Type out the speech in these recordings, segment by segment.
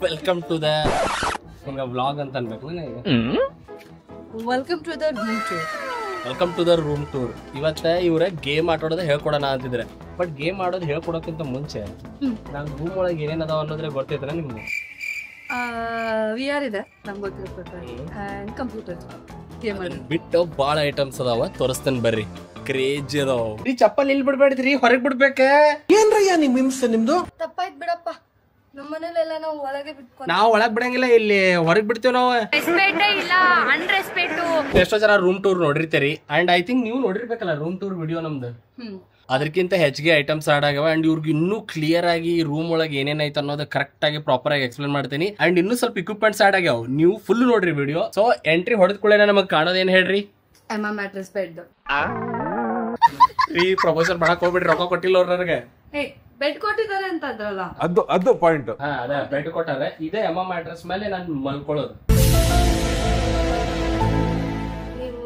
Welcome to the vlog ಅಂತ ಅನ್ಬೇಕು welcome to the room tour. Welcome to the room tour. ಇವತ್ತ ಇವ್ರ game ಆಟೋಡೋದು ಹೇಳ್ಕೊಡೋಣ ಅಂತಿದ್ರೆ, ಬಟ್ ಗೇಮ್ ಆಡೋದು ಹೇಳ್ಕೊಡೋಕ್ಕಿಂತ ಮುಂಚೆ ನಾನು ರೂಮ್ ಒಳಗೆ ಏನೇನ್ ಅದಾವ ಅನ್ನೋದ್ರೆ ಗೊತ್ತೈತ್ರ ನಿಮ್ಗೆ? ವಿ ಆರ್ ಇದೆ ನಮ್ಗೆ ಗೊತ್ತಿರೋ ಪ್ರಕಾರ ಆ್ಯಂಡ್ ಕಂಪ್ಯೂಟರ್ ಗೇಮ್ ಆಡಿ ಬಿಟ್ಟು ಭಾಳ ಐಟಮ್ಸ್ ಅದಾವ, ತೋರಿಸ್ತೇನೆ ಬರ್ರಿ. ಕ್ರೇಜಿ ಅದಾವ. ಈ ಚಪ್ಪಲ್ ಇಲ್ಲಿ ಬಿಡ್ಬೇಡ್ರಿ, ಹೊರಗೆ ಬಿಡ್ಬೇಕ. ಏನ್ರಯ್ಯ ನಿಮ್ ಹಿಂಸೆ ನಿಮ್ದು? ತಪ್ಪಾಯ್ತು ಬಿಡಪ್ಪ, ನಮ್ಮ ಮನೇಲೆಲ್ಲ ನಾವು ಒಳಗೆ ಬಿಟ್ಕೊಂಡು ನಾವು ಒಳಗ್ ಬಿಡಂಗಿಲ್ಲ, ಇಲ್ಲಿ ಹೊರಗೆ ಬಿಡ್ತೇವೆ ನಾವು. ಎಷ್ಟೋ ಜನ ರೂಮ್ ಟೂರ್ ನೋಡಿರ್ತೀರಿ ಅಂಡ್ ಐ ಥಿಂಕ್ ನೀವು ನೋಡಿರ್ಬೇಕಲ್ಲ ರೂಮ್ ಟೂರ್ ವಿಡಿಯೋ ನಮ್ದು. ಅದಕ್ಕಿಂತ ಹೆಚ್ಚಿಗೆ ಐಟಮ್ಸ್ ಆಡ್ ಆಗ್ಯಾವ ಅಂಡ್ ಇವ್ರಿಗೆ ಇನ್ನೂ ಕ್ಲಿಯರ್ ಆಗಿ ರೂಮ್ ಒಳಗೆ ಏನೇನೈತೆ ಅನ್ನೋದು ಕರೆಕ್ಟ್ ಆಗಿ ಪ್ರಾಪರ್ ಆಗಿ ಎಕ್ಸ್ಪ್ಲೇನ್ ಮಾಡ್ತೀನಿ. ಅಂಡ್ ಇನ್ನೂ ಸ್ವಲ್ಪ ಇಕ್ವಿಪ್ಮೆಂಟ್ಸ್ ಆಡ್ ಆಗ್ಯಾವ, ನೀವು ಫುಲ್ ನೋಡ್ರಿ ವಿಡಿಯೋ. ಸೊ ಎಂಟ್ರಿ ಹೊಡೆದ ಕೂಡ ನಮಗೆ ಕಾಣೋದೇನ್ ಹೇಳ್ರಿ? Mattress bed. ಈ ಪ್ರಪೋಸಲ್ ಮಾಡಕ್ ಹೋಗ್ಬಿಡ್ರಿ, ರೊಕ್ಕ ಕೊಟ್ಟಿಲ್ಲ ಅವ್ರಿಗೆ. ಬೆಡ್ ಕೊಟ್ಟಿದ್ದಾರೆ ಅಂತ ಅಂದ್ರಲ್ಲ, ಅದು ಪಾಯಿಂಟ್. ಅದೇ ಬೆಡ್ ಕೊಟ್ಟಾರೆ, ಇದೇ ಎಮ್ಮ ಮ್ಯಾಟ್ರೆಸ್ ಮೇಲೆ ನಾನು ಮಲ್ಕೊಳ್ಳೋದು. ನೀವು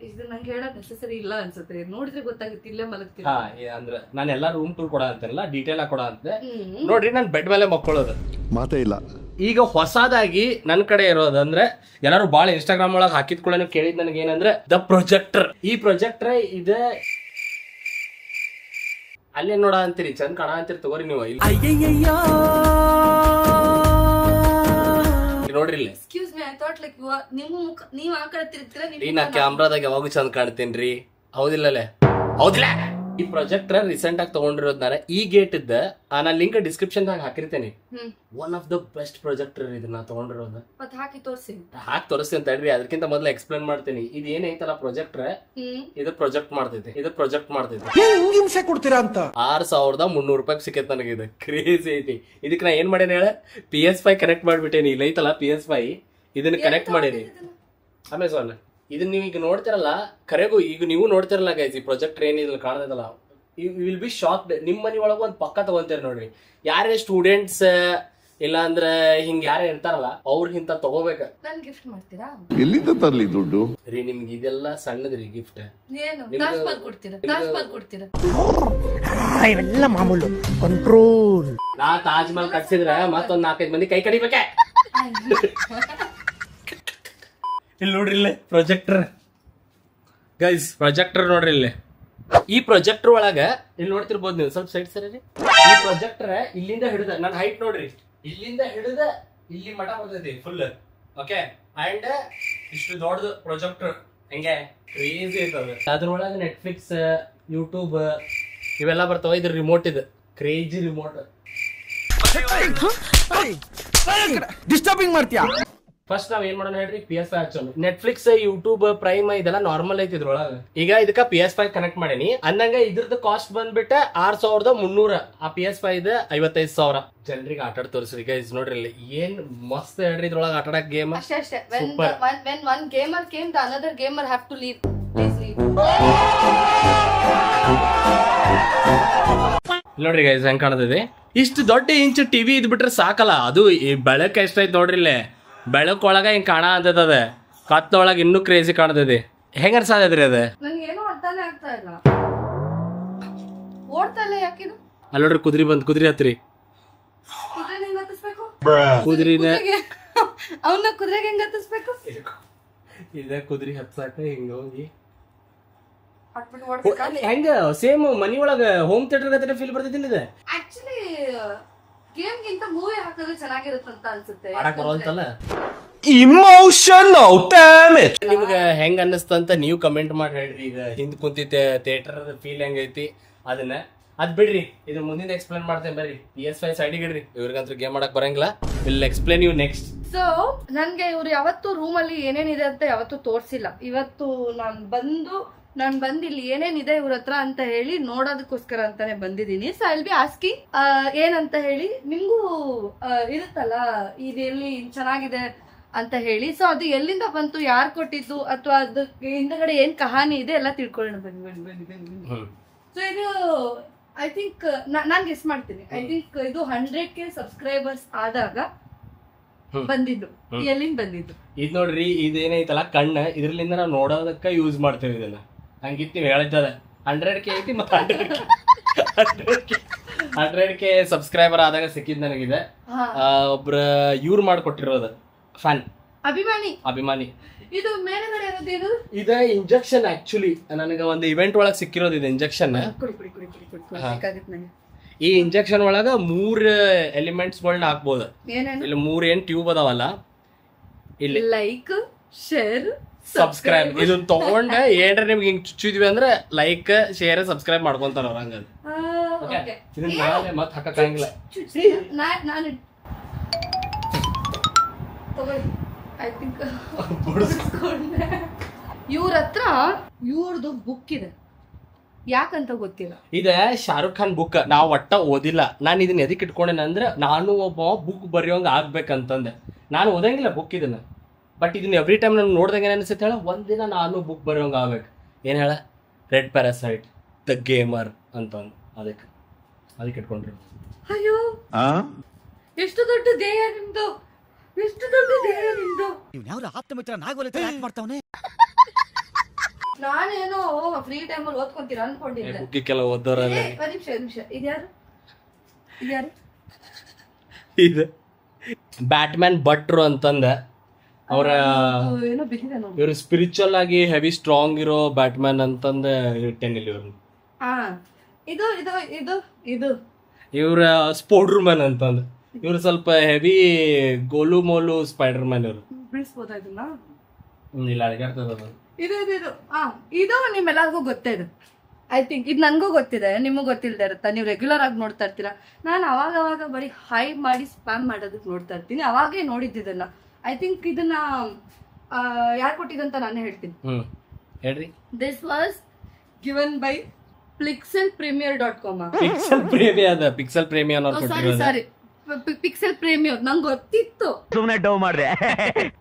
ಇದು ನಂಗೆ ಹೇಳೋದು ನೆಸೆಸರಿ ಇಲ್ಲ ಅನ್ಸುತ್ತೆ, ನೋಡಿದ್ರೆ ಗೊತ್ತಾಗುತ್ತೆ ಇಲ್ಲೇ ಮಲಗ್ತೀವಿ. ಅಂದ್ರೆ ನಾನು ಎಲ್ಲಾ ರೂಮ್ ಟೂರ್ ಕೊಡ ಅಂತೆಲ್ಲ ಡೀಟೇಲ್ ಆಗಿ ಕೊಡ ಅಂತ ನೋಡ್ರಿ. ನಾನು ಬೆಡ್ ಮೇಲೆ ಮಕ್ಕೊಳ್ಳೋದು ಮಾತೇ ಇಲ್ಲ. ಈಗ ಹೊಸದಾಗಿ ನನ್ನ ಕಡೆ ಇರೋದು ಅಂದ್ರೆ ಎಲ್ಲಾರು ಬಾಳ ಇನ್ಸ್ಟಾಗ್ರಾಮ್ ಒಳಗೆ ಹಾಕಿದ್ ಕೂಡ ಕೇಳಿದ್ ನನಗೆ ಏನಂದ್ರೆ ದ ಪ್ರೊಜೆಕ್ಟರ್. ಈ ಪ್ರೊಜೆಕ್ಟರ್ ಇದೆ ಅಲ್ಲೇ ನೋಡ ಅಂತೀರಿ, ಚಂದ ಕಾಣ ಅಂತೀರಿ, ತಗೋರಿ ನೀವು. ನೋಡ್ರಿ ಇಲ್ಲಿ. Excuse me, I thought like ನೀವು ಆ ಕಡೆ ತಿರುಗ್ತೀರಾ. ನಾ ಕ್ಯಾಮ್ರಾದಾಗ ಯಾವಾಗೂ ಚಂದ ಕಾಣ್ತೇನ್ರಿ, ಹೌದಿಲ್ಲೇ? ಹೌದಿಲ್ಲ. ಈ ಪ್ರೊಜೆಕ್ಟರ್ ರೀಸೆಂಟ್ ಆಗಿ ತಗೊಂಡಿರೋದ್ ನಾನು. ಈ ಗೇಟ್ ಇದ್ದ ನಾನು ಲಿಂಕ್ ಡಿಸ್ಕ್ರಿಪ್ಷನ್ ದಾಗ ಹಾಕಿರ್ತೇನೆ. One of the best projector ಇದು ನಾ ತಗೊಂಡಿರೋದು. ಮತ್ತೆ ಹಾಕಿ ತೋರಿಸಿ ಅಂತ ಹೇಳ್ರಿ. ಅದಕ್ಕಿಂತ ಮೊದಲು ಎಕ್ಸ್ಪ್ಲೇನ್ ಮಾಡ್ತೀನಿ. ಇದು ಏನೈತಲ್ಲ ಪ್ರೊಜೆಕ್ಟರ್, ಇದು ಪ್ರೊಜೆಕ್ಟ್ ಮಾಡ್ತೈತಿ. ಹಿಂಸೆ ಕೊಡ್ತೀರಾ ಅಂತ 6300 ರೂಪಾಯಿ ಸಿಕ್ಕೈತೆ ನನಗೆ. ಇದು ಕ್ರೇಜಿ ಐತಿ. ಇದಕ್ಕೆ ನಾ ಏನ್ ಮಾಡೇನಿ ಹೇಳ, PS5 ಕನೆಕ್ಟ್ ಮಾಡ್ಬಿಟ್ಟೇನಿ. ಇಲ್ಲ ಐತಲ್ಲ PS5, ಇದನ್ನ ಕನೆಕ್ಟ್ ಮಾಡೇನಿ ಅಮೆಝಾನ್. ಇದನ್ನ ನೀವು ಈಗ ನೋಡ್ತಿರಲ್ಲ, ಕರೆಗೂ ಈಗ ನೀವು ನೋಡ್ತಿರಲ್ಲ ಗೈಸ್, ಈ ಪ್ರೊಜೆಕ್ಟರ್ ಏನಿಲ್ಲ ಕಾಣದಲ್ಲ, ಯು ವಿಲ್ ಬಿ ಶಾಕ್ಡ್. ನಿಮ್ಮ ಮನಿ ಒಳಗ ಒಂದ್ ಪಕ್ಕ ತಗೊಂತೀರಿ ನೋಡ್ರಿ. ಯಾರೇ ಸ್ಟೂಡೆಂಟ್ಸ್ ಇಲ್ಲ ಅಂದ್ರೆ ಹಿಂಗ ಯಾರೇ ಇರ್ತಾರಲ್ಲ ಅವ್ರಿಗಿಂತ ತಗೋಬೇಕ. ನನ್ ಗಿಫ್ಟ್ ಮಾಡ್ತೀರಾ? ಎಲ್ಲಿಂದ ತರ್ಲಿ ದುಡ್ಡು ರೀ ನಿಮ್ಗೆ ಇದೆಲ್ಲ ಸಣ್ಣದ್ರಿ ಗಿಫ್ಟ್. ಏನು ತಾಜ್ ಮಹಲ್ ಕೊಡ್ತೀರಾ? ಇವೆಲ್ಲ ಮಾಮೂಲು ಕಂಟ್ರೋಲ್. ನಾ ತಾಜ್ ಮಹಲ್ ಕಟ್ಸಿದ್ರ ಮತ್ತೊಂದ್ 4-5 ಮಂದಿ ಕೈ ಕಡಿಬೇಕೆ. ಇಲ್ಲಿ ನೋಡ್ರಿ, ಇಲ್ಲಿ ಪ್ರೊಜೆಕ್ಟರ್ ಗೈಸ್, ಪ್ರೊಜೆಕ್ಟರ್ ನೋಡ್ರಿ ಇಲ್ಲಿ. ಈ ಪ್ರೊಜೆಕ್ಟರ್ ಒಳಗ ಇಲ್ಲಿ ನೋಡ್ತಿರ್ಬೋದು ನೀವು, ಸ್ವಲ್ಪ ಸೈಡ್ ಸರಿ. ಈ ಪ್ರೊಜೆಕ್ಟರ್ ಇಲ್ಲಿಂದ ಹಿಡಿದ ನನ್ನ ಹೈಟ್ ನೋಡ್ರಿ, ಇಲ್ಲಿಂದ ಹಿಡಿದ ಇಲ್ಲಿ ಮಠ ಬರ್ತೈತಿ ಫುಲ್. ಓಕೆ, ಅಂಡ್ ಇಷ್ಟು ದೊಡ್ಡದು ಪ್ರೊಜೆಕ್ಟರ್, ಹೆಂಗೆ ಕ್ರೇಜಿ ಐತದ. ಅದ್ರೊಳಗ ನೆಟ್ಫ್ಲಿಕ್ಸ್, ಯೂಟ್ಯೂಬ್ ಇವೆಲ್ಲ ಬರ್ತಾವ. ಇದ್ರ ರಿಮೋಟ್, ಇದು ಕ್ರೇಜಿ ರಿಮೋಟ್. ಡಿಸ್ಟರ್ಬಿಂಗ್ ಮಾಡ್ತೀಯಾ? ಫಸ್ಟ್ ನಾವ್ ಏನ್ ಮಾಡೋಣ ಹೇಳ್ರಿ, PS5 ಹಚ್ಚೋಣ. ನೆಟ್ಫ್ಲಿಕ್ಸ್, ಯೂಟ್ಯೂಬ್, ಪ್ರೈಮ್ ಇದೆಲ್ಲ ನಾರ್ಮಲ್ ಐತಿ ಇದ್ರೊಳಗ. ಈಗ ಇದಕ್ಕ PS5 ಕನೆಕ್ಟ್ ಮಾಡೀನಿ ಅಂದಂಗ ಇದ್ರದ್ದು ಕಾಸ್ಟ್ ಬಂದ್ಬಿಟ್ಟ 6300. ಆ PS5 55,000. ಜನರಿಗೆ ಆಟ ಆಡ್ ತೋರಿಸ್ರಿ ಗೈಸ್. ನೋಡ್ರಿ ಇಲ್ಲಿ ಏನ್ ಮಸ್ತ್ ಹೇಳ್ರಿ ಇದ್ರೊಳಗ ಆಟ ಆಡಕ್ ಗೇಮ್. ಅಷ್ಟೇ. when one gamer came, the another gamer have to leave. Please leave. ನೋಡ್ರಿ ಗೈಸ್ ಹೆಂಗ್ ಕಾಣತದೆ. ಇಷ್ಟು ದೊಡ್ಡ ಇಂಚ್ ಟಿವಿ ಇದ್ಬಿಟ್ರೆ ಸಾಕಲ್ಲ. ಅದು ಈ ಬೆಳಕ್ ಎಷ್ಟೈತ್ ನೋಡ್ರಿ ಇಲ್ಲೇ. ಬೆಳಕೊಳಗ ಹಿಂಗ್ ಕಾಣ ಅಂತದ, ಕತ್ತೊಳಗ ಇನ್ನೂ ಕ್ರೇಜಿ ಕಾಣ್ತದೆ. ಹೆಂಗ ಅನ್ಸಾದ್ರಿ ಅದ? ನನಗೇನು ಅರ್ಥನೇ ಆಗ್ತಾ ಇಲ್ಲ. ಓಡ್ತಾ ಇಲ್ಲ ಯಾಕಿದು? ಅಲ್ಲಿ ನೋಡ್ರಿ ಕುದುರೆ ಬಂದ್, ಕುದುರೆ ಹತ್ರಿ. ಕುದುರೆಗೆ ಹೆಂಗ್ ಹತ್ತಿಸ್ಬೇಕು? ಕುದುರಿನ ಅವನ್ನ ಕುದುರೆಗೆ ಹೆಂಗ್ ಹತ್ತಿಸ್ಬೇಕು? ಇದ ಕುದುರೆ ಹತ್ಸಾಕ ಹಿಂಗ ಹೋಗಿ ಹತ್ಬಿಟ್ಟು ಓಡ್ಬೇಕಾ? ಹೆಂಗ ಸೇಮ್ ಮನಿ ಒಳಗ ಹೋಮ್ ಥಿಯೇಟರ್ ಗತೆ ಫೀಲ್ ಬರ್ತೈತಿಲ್ಲ ಇದು. ಆಕ್ಚುಲಿ ಗೇಮ್ ಗಿಂತ ಮೂವಿ ಹಾಕಿದ್ರೆ ಚೆನ್ನಾಗಿರುತ್ತಂತ ಅನ್ಸುತ್ತೆ. ಆಡಕ್ ಬರೋಂತಲ್ಲ. Emotional damage. ನಿಮ್ಗ ಹೆಂಗ ಅನ್ನಿಸ್ತಂತ ನೀವು ಕಮೆಂಟ್ ಮಾಡಿ ಹೇಳ್ರಿ. ಈಗ ಹಿಂದ್ ಕುಂತಿ ಥಿಯೇಟರ್ ಫೀಲ್ ಹೆಂಗೈತಿ ಅದನ್ನ. ಅದ್ ಬಿಡ್ರಿ, ಇದು ಮುಂದಿನ ಎಕ್ಸ್ಪ್ಲೇನ್ ಮಾಡ್ತೇನೆ ಬರ್ರಿ. PS5 ಸೈಡಿಗೆ ಇಡ್ರಿ, ಇವ್ರಿಗಂತೂ ಗೇಮ್ ಮಾಡಕ್ ಬರಂಗಿಲ್ಲ. Will explain you next. So ನನ್ಗೆ ಇವ್ರು ಯಾವತ್ತು ರೂಮ್ ಅಲ್ಲಿ ಏನೇನಿದೆ ಅಂತ ಯಾವತ್ತು ತೋರ್ಸಿಲ್ಲ. ಇವತ್ತು ನಾನ್ ಬಂದು ಇಲ್ಲಿ ಏನೇನಿದೆ ಇವ್ರ ಹತ್ರ ಅಂತ ಹೇಳಿ ನೋಡೋದಕ್ಕೋಸ್ಕರ ಅಂತಾನೆ ಬಂದಿದ್ದೀನಿ. So I will be asking ಏನಂತ ಹೇಳಿ. ನಿಮ್ಗೂ ಇರುತ್ತಲ್ಲ ಇದು ಎಲ್ಲಿ ಚೆನ್ನಾಗಿದೆ ಅಂತ ಹೇಳಿ. ಸೊ ಅದು ಎಲ್ಲಿಂದ ಬಂತು, ಯಾರು ಕೊಟ್ಟಿದ್ದು, ಅಥವಾ ಅದು ಹಿಂದಗಡೆ ಏನ್ ಕಹಾನಿ ಇದೆ ಎಲ್ಲ ತಿಳ್ಕೊಳ್ಳೋಣ. ಬನ್ನಿ. ಸೊ ಇದು ಐ ಥಿಂಕ್ ನಾನ್ ಗೆಸ್ ಮಾಡ್ತೀನಿ. ಐ ಥಿಂಕ್ ಇದು 100K ಸಬ್ಸ್ಕ್ರೈಬರ್ಸ್ ಆದಾಗ ಬಂದಿದ್ದು. ಎಲ್ಲಿಂದ ಬಂದಿದ್ದು ಇದು ನೋಡ್ರಿ. ಇದೇನೈತಲ್ಲ ಕಣ್ಣ, ಇದ್ರಲಿಂದ ನಾವು ನೋಡೋದಕ್ಕ ಯೂಸ್ ಮಾಡ್ತೇವೆ ಇದನ್ನ. ಹಂಗಿತ್ತು ನೀವು ಹೇಳಿದ್ದದ 100K ಐತಿ ಮತ್ತೆ 100K 100K ಸಬ್ಸ್ಕ್ರೈಬರ್ ಆದಾಗ ಸಿಕ್ಕಿದ್ ನನಗಿದೆ. ಒಬ್ರ ಇವ್ರು ಮಾಡ್ಕೊಟ್ಟಿರೋದು ಫ್ಯಾನ್ ಅಭಿಮಾನಿ. ಇದು ಮೇಲ್ಗಡೆ ಇರೋದೇನು? ಇದ ಇಂಜೆಕ್ಷನ್. ಆಕ್ಚುಲಿ ನನಗೆ ಒಂದು ಇವೆಂಟ್ ಒಳಗೆ ಸಿಕ್ಕಿರೋದು ಇದು ಇಂಜೆಕ್ಷನ್. ಈ ಇಂಜೆಕ್ಷನ್ ಒಳಗ 3 ಎಲಿಮೆಂಟ್ಸ್ ಗಳನ್ನ ಹಾಕ್ಬೋದು. ಇಲ್ಲಿ 3 ಏನ್ ಟ್ಯೂಬ್ ಅದಾವಲ್ಲ, ಇಲ್ಲಿ ಲೈಕ್, ಶೇರ್, ಸಬ್ಸ್ಕ್ರೈಬ್. ಇದನ್ನ ತಗೊಂಡೆ ಏನ್ರ ನಿಮ್ಗೆ ಹಿಂಗ್ ಚುಚ್ಚಿದ್ವಿ ಅಂದ್ರೆ ಲೈಕ್, ಶೇರ್, ಸಬ್ಸ್ಕ್ರೈಬ್ ಮಾಡ್ಕೊಂತಾರ ಅವ್ರ. ಹಂಗ ಇದನ್ನ ನಾಳೆ ಮತ್ತೆ ಹಾಕಕ್ಕಾಗಿಲ್ಲ. ನಾನು ಇವ್ರ ಹತ್ರ ಇವ್ರದ್ದು ಬುಕ್ ಇದೆ, ಯಾಕಂತ ಗೊತ್ತಿಲ್ಲ. ಇದ ಶಾರುಖ್ ಖಾನ್ ಬುಕ್. ನಾವ್ ಒಟ್ಟ ಓದಿಲ್ಲ. ನಾನು ಇದನ್ನ ಎದಕ್ ಇಟ್ಕೊಂಡೇನ ಅಂದ್ರೆ ನಾನು ಒಬ್ಬ ಬುಕ್ ಬರೆಯೋಂಗ ಆಗ್ಬೇಕಂತಂದೆ. ನಾನು ಓದಂಗಿಲ್ಲ ಬುಕ್ ಇದನ್ನ, ಬಟ್ ಇದನ್ನ ಎವ್ರಿ ಟೈಮ್ ನಾನು ನೋಡ್ದಂಗೆ ಅನ್ಸುತ್ತೆ ಹೇಳ ಒಂದಿನ ನಾನು ಬುಕ್ ಬರೆಯೋಂಗ ಆಗ್ಬೇಕು. ಏನ್ ಹೇಳ, ರೆಡ್ ಪ್ಯಾರಾಸೈಟ್ ದ ಗೇಮರ್ ಅಂತಂದು ಅದಕ್ಕೆ ಇಟ್ಕೊಂಡ್ರಿ. ಅಯ್ಯೋ ಎಷ್ಟು ದೊಡ್ಡ ದೇಹ ನಿಮ್ದು, ಎಷ್ಟು ದೊಡ್ಡ ದೇಹ ನಿಮ್ದು. ನಾನೇನೋ ಫ್ರೀ ಟೈಮ್ ಅಲ್ಲಿ ಓದ್ಕೊಂತೀರ ಅನ್ಕೊಂಡಿದ್ದೆ. ಬುಕ್ಕಿಗೆಲ್ಲ ಓದೋರಲ್ಲ. ನಿಮಿಷ ಇದ್ಯಾರು ಇದು ಬ್ಯಾಟ್ಮ್ಯಾನ್ ಭಟ್ರು ಅಂತಂದ ಅವ್ರ ಏನೋ ಬಿದ್ದಿದೆ ನೋಡಿ. ಇವ್ರು ಸ್ಪಿರಿಚುವಲ್ ಆಗಿ ಹೆವಿ ಸ್ಟ್ರಾಂಗ್ ಇರೋ ಬ್ಯಾಟ್ಮ್ಯಾನ್ ಅಂತಂದ ಇಟ್ಟೇನಿಲ್ಲ ಇವ್ರು. ಇದು ಇದು ಇದು ಇದು ಇವ್ರ ಸ್ಪೋರ್ಡರ್ ಮ್ಯಾನ್ ಅಂತಂದ. ಇವ್ರು ಸ್ವಲ್ಪ heavy goal Molu spider man. ಇವ್ರು ಬಿಡಿಸ್ಬೋದಾಗಿಲ್ಲ. ಇಲ್ಲ ಅಡಗಾಡ್ತದ. ಇದು ಇದು ಇದು ಇದು ನಿಮ್ಮೆಲ್ಲರಿಗೂ ಗೊತ್ತೇ ಇದು. ಐ ಥಿಂಕ್ ಇದು ನನಗೂ ಗೊತ್ತಿದೆ, ನಿಮಗೂ ಗೊತ್ತಿಲ್ಲದೆ ಇರುತ್ತಾ. ನೀವು ರೆಗ್ಯುಲರ್ ಆಗಿ ನೋಡ್ತಾ ಇರ್ತೀರಾ. ನಾನು ಅವಾಗ ಬರೀ ಹೈ ಮಾಡಿ ಸ್ಪ್ಯಾಮ್ ಮಾಡೋದಕ್ಕೆ ನೋಡ್ತಾ ಇರ್ತೀನಿ. ಅವಾಗೇ ನೋಡಿದ್ದನ್ನ. ಐ ಥಿಂಕ್ ಇದನ್ನ ಯಾರು ಕೊಟ್ಟಿದಂತ ನಾನೇ ಹೇಳ್ತೀನಿ. ಹೇಳ್ರಿ. This was given by pixelpremier.com. Pixel ಪ್ರೇಮಿ ಅನ್ನೋರು ಕೊಟ್ಟಿರೋದು. ಸಾರಿ ಪಿಕ್ಸೆಲ್ ಪ್ರೇಮಿ ನಂಗೆ ಗೊತ್ತಿತ್ತು. ಸುಮ್ಮನೆ ಡೌ ಮಾಡ್ದೆ.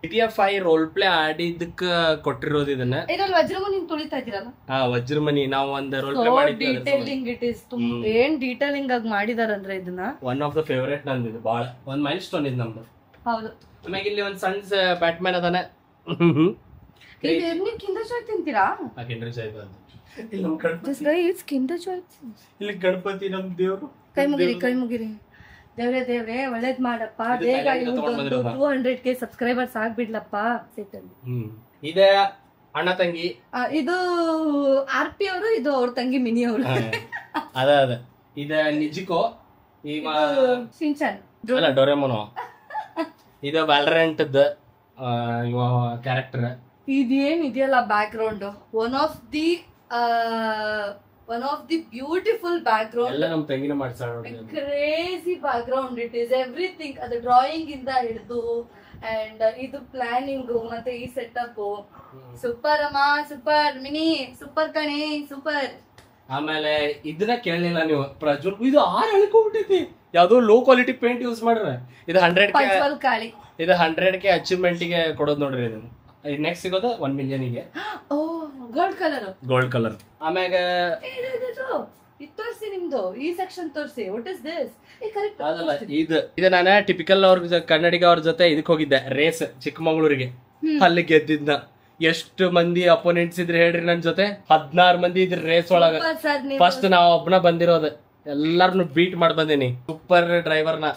GTA 5 ರೋಲ್ ಪ್ಲೇ ಆಡಿದಕ್ಕ ಕೊಟ್ಟಿರೋದು ಇದನ್ನ. ಇದ್ರಲ್ಲಿ ವಜ್ರಮನಿ ತುಳಿತಾ ಇದ್ದೀರಲ್ಲ. ವಜ್ರಮನಿ ನಾವು ಒಂದು ರೋಲ್ ಪ್ಲೇ ಮಾಡಿದ್ವಿ. ಡೀಟೇಲಿಂಗ್ ಇಟ್ ಇಸ್ ಏನ್ ಡೀಟೇಲಿಂಗ್ ಆಗಿ ಮಾಡಿದಾರಂದ್ರೆ ಇದನ್ನ. ಒನ್ ಆಫ್ ದ ಫೇವರೇಟ್ ನಂದಿದ್ದು. ಬಾಳ ಒಂದ್ ಮೈಲ್ ಸ್ಟೋನ್ ಇದು ನಮ್ದು. ಹೌದು. ಆಮೇಲೆ ಇಲ್ಲಿ ಒಂದ್ ಸಣ್ಣ ಬ್ಯಾಟ್ಮ್ಯಾನ್ ಅದಾನೆ. ಕಿಂಡರ್ ಜಾಯ್ ತಿಂತೀರಾ? ಇಲ್ಲಿ ಗಣಪತಿ ನಮ್ ದೇವ್ರು. ಕೈ ಮುಗಿರಿ. ದೇವ್ರೆ ಒಳ್ಳೇದ್ ಮಾಡಪ್ಪ. ಬೇಗ 200K ಸಬ್ಸ್ಕ್ರೈಬರ್ಸ್ ಆಗ್ಬಿಡ್ಲಪ್ಪ. ಇದೆ ಅಣ್ಣ ತಂಗಿ. ಇದು RP ಅವರು, ಇದು ಅವ್ರ ತಂಗಿ ಮಿನಿ ಅವರು. ಅದ ಇದ ನಿಜಿಕೋ. ಶಿನ್ಚಾನ್ ಅಲ್ಲ ಡೋರೆಮೋನೋ. ಇದು ವ್ಯಾಲರೆಂಟ್ ಕ್ಯಾರೆಕ್ಟರ್. ಇದೇನ್ ಇದೆಯಲ್ಲ background, one of the beautiful background. ಎಲ್ಲ ನಮ್ ತಂಗಿನ ಮಾಡ್ಸಾಳ. Crazy background. It is everything. ಅದು ಡ್ರಾಯಿಂಗ್ ಇಂದ ಹಿಡಿದು ಅಂಡ್ ಇದು ಪ್ಲಾನಿಂಗ್ ಮತ್ತೆ ಈ ಸೆಟಪ್ ಸೂಪರ್ ಅಮ್ಮ. ಸೂಪರ್ ಮಿನಿ, ಸೂಪರ್ ಕಣೆ, ಸೂಪರ್. ಆಮೇಲೆ ಇದನ್ನ ಕೇಳಲಿಲ್ಲ ನೀವು ಪ್ರಜ್ವಲ್. ಇದು 6 ಹೇಳ್ಕೊಂಡ್ಬಿಟ್ಟೈತಿ. ಯಾವ್ದೋ ಲೋ ಕ್ವಾಲಿಟಿ ಪೇಂಟ್ ಯೂಸ್ ಮಾಡ್ರೆ. ಇದು 100K ಅಚೀವ್ಮೆಂಟ್ ಗೆ ಕೊಡೋದು ನೋಡ್ರಿ. ಇದನ್ನ ನೆಕ್ಸ್ಟ್ ಸಿಗೋದು 1 ಮಿಲಿಯನ್ಗೆ. Gold colour. ಆಮ್ಯಾಗ ತೋರಿಸಿ ನಿಮ್ದು ಈ ಸೆಕ್ಷನ್ ತೋರಿಸಿ. What is this? ಅದಲ್ಲ ಇದು ನಾನು ಟಿಪಿಕಲ್ ಅವ್ರ ಕನ್ನಡಿಗ ಅವ್ರ ಜೊತೆ ಇದಕ್ ಹೋಗಿದ್ದೆ ರೇಸ್ ಚಿಕ್ಕಮಂಗ್ಳೂರಿಗೆ. ಅಲ್ಲಿ ಗೆದ್ದಿದ್ನ. ಎಷ್ಟು ಮಂದಿ ಅಪೋನೆಂಟ್ಸ್ ಇದ್ರೆ ಹೇಳ್ರಿ ನನ್ ಜೊತೆ? 16 ಮಂದಿ ಇದ್ರ ರೇಸ್ ಒಳಗ. ಫಸ್ಟ್ ನಾವ್ ಒಬ್ನ ಬಂದಿರೋದು. ಎಲ್ಲಾರನು ಬೀಟ್ ಮಾಡಿ ಬಂದೇನಿ. ಸೂಪರ್ ಡ್ರೈವರ್ ನ.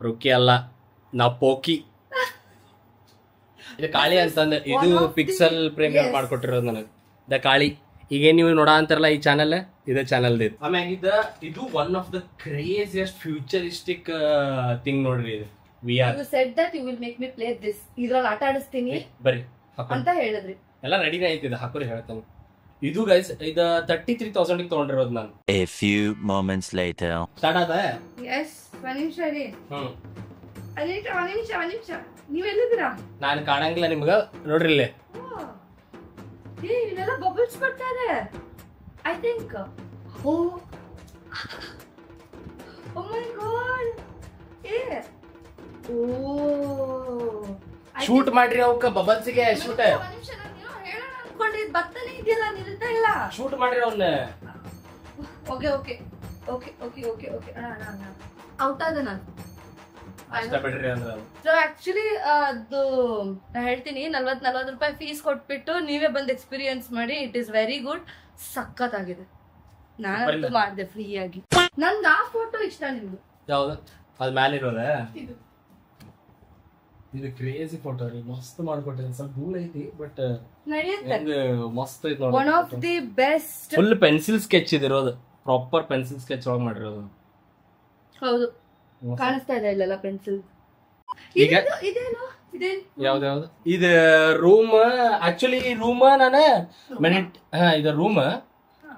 ರುಕಿ ಅಲ್ಲ, ನಾ ಪೋಕಿ. ಇದು ಕಾಳಿ ಅಂತಂದ್ರೆ ಇದು ಪಿಕ್ಸೆಲ್ ಪ್ರೇಮಿಯರ್ ಮಾಡ್ಕೊಟ್ಟಿರೋದು ನನಗೆ. ದ ಕಾಳಿ. ಈಗೇನ್ ನೀವು ನೋಡ ಅಂತಾರಲ್ಲ ಈ ಚಾನಲ್, ಇದೇ ಚಾನಲ್. ಆಮ್ಯಾಗ ಇದು one of the craziest futuristic thing ನೋಡ್ರಿ. ಇದು VR. You said that you will make me play this. ಇದ್ರಲ್ಲಿ ಆಟ ಆಡಿಸ್ತೀನಿ ಬರಿ ಅಂತ ಹೇಳಿದ್ರಿ. ಎಲ್ಲ ರೆಡಿನೇ ಐತಿದೆ. ಹಾಕೋರಿ ಹೇಳ್ತಾನೆ. ಇದು ಗೈಸ್ ಇದು 33,000 ತಗೊಂಡಿರೋದು ನಾನು. A few moments later. Start ಆದ. ಎಸ್ ಒಂದ್ ನಿಮಿಷ ರೀ. ಒಂದ್ ನಿಮಿಷ ನೀವ್ ಎಲ್ಲಿದ್ದೀರಾ? ನಾನು ಕಾಣಂಗಿಲ್ಲ ನಿಮ್ಗ. ನೋಡ್ರಿ ಇಲ್ಲಿ ಇಲ್ಲೆಲ್ಲ ಬಬಲ್ಸ್ ಬರ್ತಾ ಇದೆ. I think oh my God. Shoot ಮಾಡ್ರಿ ಅವಕ್ಕ ಬಬಲ್ಸ್ಗೆ ಶೂಟ್. ಬರ್ತಾನೆ ಇದೆಯಲ್ಲ, ನಿಲ್ತಾ ಇಲ್ಲ. ಶೂಟ್ ಮಾಡ್ರಿ ಅವನ್ನ. Okay okay okay okay okay okay out ಆದ ನಾನು. ಸೊ ಆಕ್ಚುಲಿ ಅದು ನಾ ಹೇಳ್ತೀನಿ 40 ರೂಪಾಯಿ ಫೀಸ್ ಕೊಟ್ಬಿಟ್ಟು ನೀವೇ ಬಂದು ಎಕ್ಸ್ಪೀರಿಯನ್ಸ್ ಮಾಡಿ. It is very good. ಸಖತ್ತಾಗಿದೆ. ನಾನಂತೂ ಮಾಡ್ದೆ ಫ್ರೀ ಆಗಿ. ನನ್ಗೆ ಆ ಫೋಟೋ ಇಷ್ಟ ನಿಮ್ದು. ಯಾವ್ದು ಅದ್ ಮ್ಯಾಲ ಇರೋದ? ಇದು ಇದು ಕ್ರೇಜಿ ಫೋಟೋ ರೀ, ಮಸ್ತ್ ಮಾಡ್ಕೊಟ್ಟಿದ್ದೀನಿ. ಸ್ವಲ್ಪ ದೂರ ಐತಿ ಬಟ್ ನಡೆಯುತ್ತೆ. ಮಸ್ತ್ ಐತಿ one of the best. Full pencil sketch ಇದಿರೋದು, ಪ್ರಾಪರ್ ಪೆನ್ಸಿಲ್ ಸ್ಕೆಚ್ ಒಳಗೆ ಮಾಡಿರೋದು. ಹೌದು, ಕಾಣಿಸ್ತಾ ಇದೆ ಇಲ್ಲೆಲ್ಲ ಪೆನ್ಸಿಲ್. ಈಗ ಇದೇನು ಯಾವ್ದು ಇದು ರೂಮ್. ಆಕ್ಚುಲಿ ರೂಮ್ ನಾನು ಇದು ರೂಮ್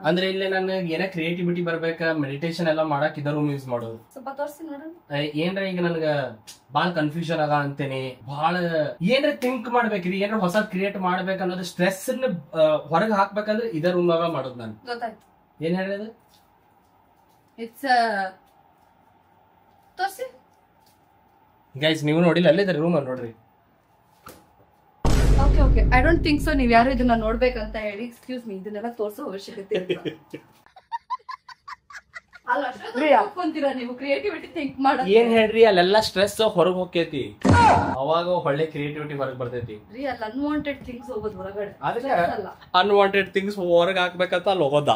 ಅಂದ್ರೆ ಇಲ್ಲಿ ನನಗೆ ಏನ ಕ್ರಿಯೇಟಿವಿಟಿ ಬರ್ಬೇಕ, ಮೆಡಿಟೇಷನ್ ಎಲ್ಲ ಮಾಡಕ್ ಇದ ರೂಮ್ ಯೂಸ್ ಮಾಡೋದು. ಸ್ವಲ್ಪ ತೋರಿಸಿ ನೋಡೋಣ. ಏನ್ರ ಈಗ ನನ್ಗ ಬಾಳ ಕನ್ಫ್ಯೂಷನ್ ಆಗ ಅಂತೇನಿ, ಬಹಳ ಏನ್ರ ಥಿಂಕ್ ಮಾಡ್ಬೇಕ್ರಿ, ಏನ್ರ ಹೊಸ ಕ್ರಿಯೇಟ್ ಮಾಡ್ಬೇಕ ಅನ್ನೋದು ಸ್ಟ್ರೆಸ್ ಹೊರಗೆ ಹಾಕ್ಬೇಕಂದ್ರೆ ಇದ ರೂಮ್ ನಾಗ ಮಾಡೋದು ನಾನು. ಗೊತ್ತಾಯ್ತು. ಏನ್ ಹೇಳಿದ? ಇಟ್ಸ್ ತೋರಿಸಿ ಗೈಸ್, ನೀವು ನೋಡಿಲ್ಲ, ಅಲ್ಲಿದೆ ರೂಮ್ ನೋಡ್ರಿ. Okay okay, I don't think so ನೀವ್ ಯಾರು ಇದನ್ನ ನೋಡ್ಬೇಕಂತ ಹೇಳಿ. ಎಕ್ಸ್ಕ್ಯೂಸ್ ಮೀ, ಇದನ್ನೆಲ್ಲ ತೋರಿಸೋ ಅವಶ್ಯಕತೆ ಇಲ್ಲ. ಅಲ್ಲ ನೀವು ಕ್ರಿಯೇಟಿವಿಟಿ ಥಿಂಕ್ ಮಾಡೋದು ಏನ್ ಹೇಳ್ರಿ, ಅಲ್ಲೆಲ್ಲ ಸ್ಟ್ರೆಸ್ ಹೊರಗೆ ಹೋಗ್ತೈತಿ, ಅವಾಗ ಒಳ್ಳೆ ಕ್ರಿಯೇಟಿವಿಟಿ ಹೊರಗೆ ಬರ್ತೈತಿ. ರೀ, ಅಲ್ಲಿ ಅನ್ವಾಂಟೆಡ್ ಥಿಂಗ್ಸ್ ಹೋಗೋದು ಹೊರಗಡೆ. ಅದಕ್ಕೆ ಅನ್ವಾಂಟೆಡ್ ಥಿಂಗ್ಸ್ ಹೊರಗೆ ಹಾಕ್ಬೇಕಂತ ಅಲ್ಲಿ ಹೋಗೋದ.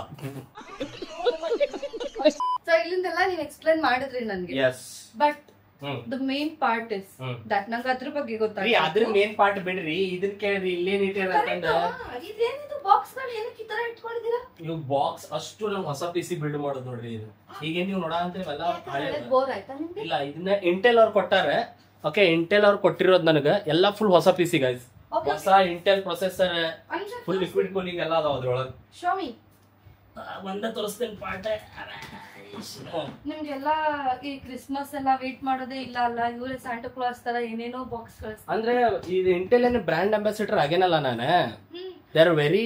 ಸೊ ಇಲ್ಲಿಂದೆಲ್ಲ ನೀವ್ ಎಕ್ಸ್ಪ್ಲೈನ್ ಮಾಡಿದ್ರಿ ನನ್ಗೆ. Yes, but the main part is that ನಂಗೆ ಅದ್ರ ಬಗ್ಗೆ ಗೊತ್ತಾಗ್ತದೆ. ಅದ್ರ ಮೇನ್ ಪಾರ್ಟ್ ಬಿಡ್ರಿ, ಇದನ್ ಕೇಳ್ರಿ, ಇಲ್ಲೇನ್ ಇಟ್ಟಿರಂತಂದ. ಇದೇನಿದು ಬಾಕ್ಸ್ ಗಳು ಏನಕ್ಕೆ ಈ ತರ ಇಟ್ಕೊಂಡಿದ್ದೀರಾ? ಇವು ಬಾಕ್ಸ್ ಅಷ್ಟು ನಮ್ ಹೊಸ ಪಿ ಸಿ ಬಿಲ್ಡ್ ಮಾಡೋದು ನೋಡ್ರಿ. ಇದು ಈಗ ನೀವು ನೋಡ ಅಂತೀವಲ್ಲ, ಬೋರ್ ಆಯ್ತಾ ನಿಮ್ಗೆ? ಇಲ್ಲ, ಇದನ್ನ ಇಂಟೆಲ್ ಅವ್ರು ಕೊಟ್ಟಾರ. ಓಕೆ, ಇಂಟೆಲ್ ಅವ್ರು ಕೊಟ್ಟಿರೋದು ನನಗ ಎಲ್ಲ ಫುಲ್ ಹೊಸ ಪಿ ಸಿ ಗೈಸ್. ಹೊಸ Intel processor, full liquid cooling ಎಲ್ಲ ಅದಾವ ಅದ್ರೊಳಗ. ಶೋಮಿ ಒಂದ ತೋರಿಸ್ತೇನೆ ಪಾರ್ಟ್. ನಿಮ್ಗೆಲ್ಲ ಈ ಕ್ರಿಸ್ಮಸ್ ಎಲ್ಲ ವೇಟ್ ಮಾಡೋದೇ ಇಲ್ಲ ಅಲ್ಲ, ಇವರೇ ಸ್ಯಾಂಟಾ ಕ್ಲಾಸ್ ತರ ಏನೇನೋ ಬಾಕ್ಸ್ ಕಳಿಸ್ತಾರೆ. ಅಂದ್ರೆ ಇದು ಇಂಟೆಲ್ ಏನ್ ಬ್ರ್ಯಾಂಡ್ ಅಂಬಾಸಿಡರ್ ಆಗೇನಲ್ಲ ನಾನು. They are very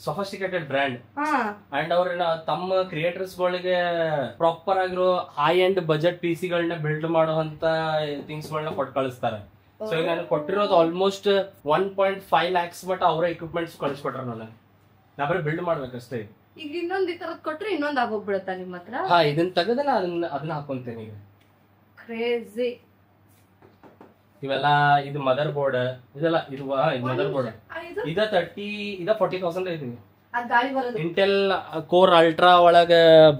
sophisticated brand and ಅವ್ರ ತಮ್ಮ ಕ್ರಿಯೇಟರ್ಸ್ ಗಳಿಗೆ ಪ್ರಾಪರ್ ಆಗಿರೋ high end budget P C ಗಳನ್ನ ಬಿಲ್ಡ್ ಮಾಡುವಂತ ಥಿಂಗ್ಸ್ ಗಳನ್ನ ಕೊಟ್ಟು ಕಳಿಸ್ತಾರೆ. ಸೊ ಈಗ ನಾನು ಕೊಟ್ಟಿರೋದು ಆಲ್ಮೋಸ್ಟ್ 1.5 lakhs ಮಟ್ಟ ಅವರ ಎಕ್ವಿಪ್ಮೆಂಟ್ಸ್ ಕಳಿಸ್ಕೊಟ್ರ ನನಗೆ. ನಾ ಬರೀ ಬಿಲ್ಡ್ ಮಾಡ್ಬೇಕಷ್ಟೇ. ಈಗ ಇನ್ನೊಂದ್ ಈ ತರದ್ ಕೊಟ್ರೆ ಇನ್ನೊಂದ್ ಆಗೋಗ್ಬಿಡತ್ತಾ ನಿಮ್ಮ ಹತ್ರ? ಹಾ, ಇದನ್ನ ತೆಗೆದಲ್ಲ ಅದನ್ನ ಹಾಕೊಂತೇನೆ ಈಗ. ಕ್ರೇಜಿ. ಇವೆಲ್ಲ ಇದು ಮದರ್ ಬೋರ್ಡ್, ಇದೆಲ್ಲ ಇದು ಮದರ್ ಬೋರ್ಡ್. ಇದ 40,000 ಐತಿ. ಗಾಳಿ ಬರೋದು ಇಂಟೆಲ್ ಕೋರ್ ಅಲ್ಟ್ರಾ ಒಳಗ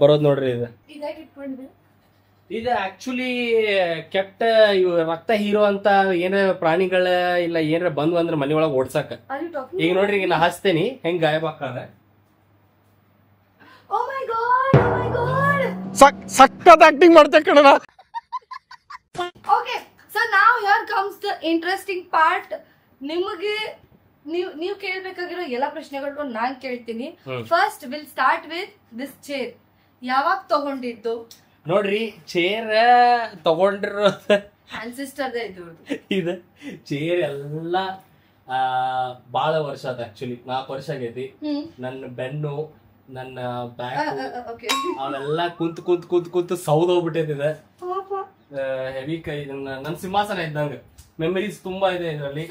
ಬರೋದ್ ನೋಡ್ರಿ. ಇದು ಇದಾಗಿ ಇಟ್ಕೊಂಡಿದ್ದೀವಿ. ಇದು ಆಕ್ಚುಲಿ ಕೆಟ್ಟ ಇವ್ ರಕ್ತ ಹೀರೋ ಅಂತ ಏನ ಪ್ರಾಣಿಗಳ ಇಲ್ಲ ಏನಾರ ಬಂದ್ವು ಅಂದ್ರೆ ಮನಿ ಒಳಗ ಓಡ್ಸಾಕ. ಈಗ ನೋಡ್ರಿ, ಈಗ ನಾ ಹಚ್ತೇನಿ ಹೆಂಗ್ ಗಾಯಬ ಆಕಾರ. Oh my god, oh my god. ಸಕ್ಕತ್ ಆಕ್ಟಿಂಗ್ ಮಾಡ್ತಾ ಕಣಣ. Okay, so now here comes the interesting part. ನಿಮಗೆ ನೀವು ಕೇಳಬೇಕಾಗಿರೋ ಎಲ್ಲ ಪ್ರಶ್ನೆಗಳು ನಾನ್ ಕೇಳ್ತೀನಿ. First will start with this chair. ಯಾವಾಗ ತಗೊಂಡಿದ್ದು? ನೋಡ್ರಿ, ಚೇರ್ ತಗೊಂಡಿರೋದು ಅನ್ಸಿಸ್ಟರ್ ಇದು ಚೇರ್ ಎಲ್ಲ ಬಾಳ ವರ್ಷ ಅದ. ಆಕ್ಚುಲಿ 4 ವರ್ಷ ಆಗೈತಿ. ನನ್ನ ಬೆನ್ನು, ನನ್ನ ಬ್ಯಾಕ್ ಅವೆಲ್ಲ ಕುಂತ್ ಕುಂತ್ ಕುಂತ್ ಕುಂತ್ ಸೌದ್ ಹೋಗ್ಬಿಟ್ಟಿದೆ. ಹೆವಿ ಕೈ, ನನ್ನ ಸಿಂಹಾಸನ ಇದ್ದಂಗ. ಮೆಮರೀಸ್ ತುಂಬಾ ಇದೆ ಇದರಲ್ಲಿ.